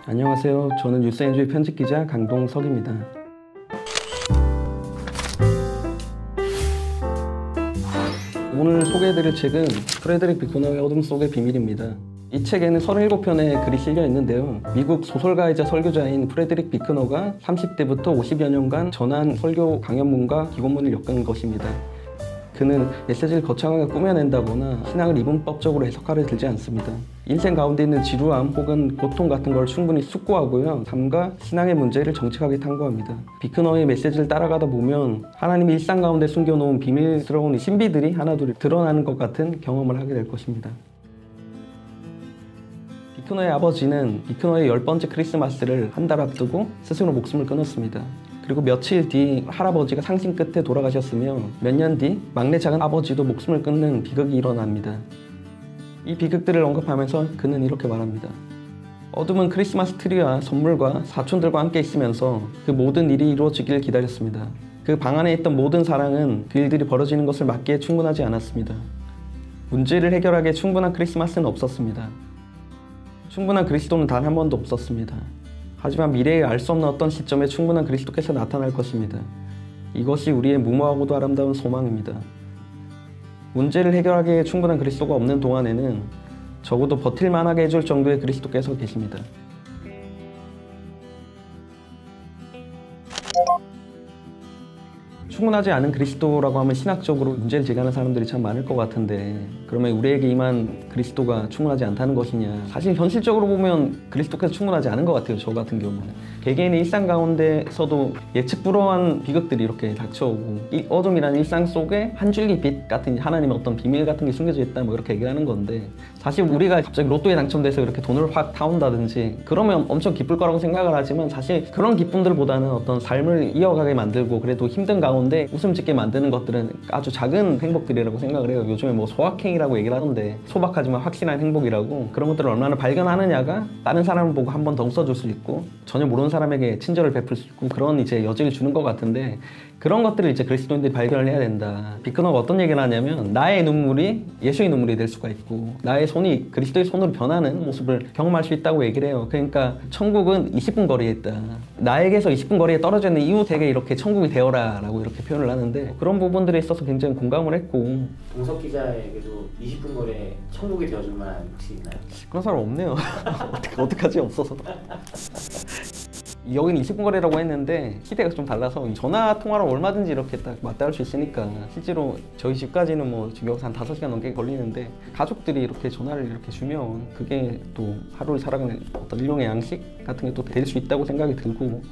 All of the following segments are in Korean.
안녕하세요. 저는 뉴스엔조의 편집기자 강동석입니다. 오늘 소개해드릴 책은 프레드릭 비크너의 어둠 속의 비밀입니다. 이 책에는 37편의 글이 실려 있는데요. 미국 소설가이자 설교자인 프레드릭 비크너가 30대부터 50여 년간 전한 설교 강연문과 기고문을 엮은 것입니다. 그는 메시지를 거창하게 꾸며낸다거나 신앙을 이분법적으로 해석하려 들지 않습니다. 인생 가운데 있는 지루함 혹은 고통 같은 걸 충분히 숙고하고요. 삶과 신앙의 문제를 정직하게 탐구합니다. 비크너의 메시지를 따라가다 보면 하나님이 일상 가운데 숨겨놓은 비밀스러운 신비들이 하나둘 드러나는 것 같은 경험을 하게 될 것입니다. 비크너의 아버지는 비크너의 10번째 크리스마스를 한 달 앞두고 스스로 목숨을 끊었습니다. 그리고 며칠 뒤 할아버지가 상심 끝에 돌아가셨으며 몇 년 뒤 막내 작은 아버지도 목숨을 끊는 비극이 일어납니다. 이 비극들을 언급하면서 그는 이렇게 말합니다. 어둠은 크리스마스 트리와 선물과 사촌들과 함께 있으면서 그 모든 일이 이루어지길 기다렸습니다. 그 방 안에 있던 모든 사랑은 그 일들이 벌어지는 것을 막기에 충분하지 않았습니다. 문제를 해결하기에 충분한 크리스마스는 없었습니다. 충분한 그리스도는 단 한 번도 없었습니다. 하지만 미래에 알 수 없는 어떤 시점에 충분한 그리스도께서 나타날 것입니다. 이것이 우리의 무모하고도 아름다운 소망입니다. 문제를 해결하기에 충분한 그리스도가 없는 동안에는 적어도 버틸만하게 해줄 정도의 그리스도께서 계십니다. 충분하지 않은 그리스도라고 하면 신학적으로 문제를 제기하는 사람들이 참 많을 것 같은데, 그러면 우리에게 임한 그리스도가 충분하지 않다는 것이냐? 사실 현실적으로 보면 그리스도께서 충분하지 않은 것 같아요. 저 같은 경우는 개개인의 일상 가운데서도 예측 불허한 비극들이 이렇게 닥쳐오고, 이 어둠이라는 일상 속에 한 줄기 빛 같은 하나님의 어떤 비밀 같은 게 숨겨져 있다, 뭐 이렇게 얘기하는 건데, 사실 우리가 갑자기 로또에 당첨돼서 이렇게 돈을 확 타온다든지 그러면 엄청 기쁠 거라고 생각을 하지만, 사실 그런 기쁨들보다는 어떤 삶을 이어가게 만들고 그래도 힘든 가운데 웃음 짓게 만드는 것들은 아주 작은 행복들이라고 생각을 해요. 요즘에 뭐 소확행이라고 얘기를 하던데, 소박하지만 확실한 행복이라고. 그런 것들을 얼마나 발견하느냐가 다른 사람을 보고 한 번 더 웃어줄 수 있고 전혀 모르는 사람에게 친절을 베풀 수 있고 그런 이제 여지를 주는 것 같은데, 그런 것들을 이제 그리스도인들이 발견을 해야 된다. 비크너가 어떤 얘기를 하냐면, 나의 눈물이 예수의 눈물이 될 수가 있고 나의 손이 그리스도의 손으로 변하는 모습을 경험할 수 있다고 얘기를 해요. 그러니까 천국은 20분 거리에 있다. 나에게서 20분 거리에 떨어져 있는 이웃에게 이렇게 천국이 되어라 라고 이렇게 표현을 하는데, 그런 부분들에 있어서 굉장히 공감을 했고. 동석 기자에게도 20분 거리에 천국이 되어줄 만한 혹시 있나요? 그런 사람 없네요. 어떡하지? 없어서. 여기는 20분 거리라고 했는데 시대가 좀 달라서 전화 통화로 얼마든지 이렇게 딱 맞닿을 수 있으니까, 실제로 저희 집까지는 뭐 지금 여기서 한 5시간 넘게 걸리는데, 가족들이 이렇게 전화를 이렇게 주면 그게 또 하루를 살아가는 어떤 일용의 양식 같은 게 또 될 수 있다고 생각이 들고,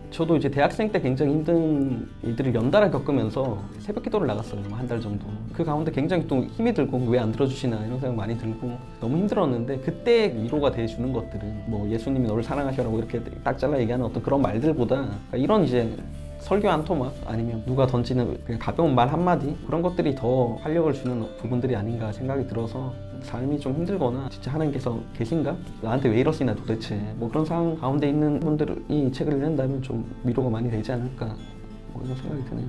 저도 이제 대학생 때 굉장히 힘든 일들을 연달아 겪으면서 새벽 기도를 나갔어요. 한 달 정도. 그 가운데 굉장히 또 힘이 들고 왜 안 들어주시나 이런 생각 많이 들고 너무 힘들었는데, 그때 위로가 돼주는 것들은 뭐 예수님이 너를 사랑하셔라고 이렇게 딱 잘라 얘기하는 어떤 그런 말들보다 이런 이제 설교 한 토막 아니면 누가 던지는 그냥 가벼운 말 한마디, 그런 것들이 더 활력을 주는 부분들이 아닌가 생각이 들어서, 삶이 좀 힘들거나 진짜 하나님께서 계신가? 나한테 왜 이러시나 도대체? 뭐 그런 상황 가운데 있는 분들이 이 책을 읽는다면 좀 위로가 많이 되지 않을까, 뭐 이런 생각이 드네요.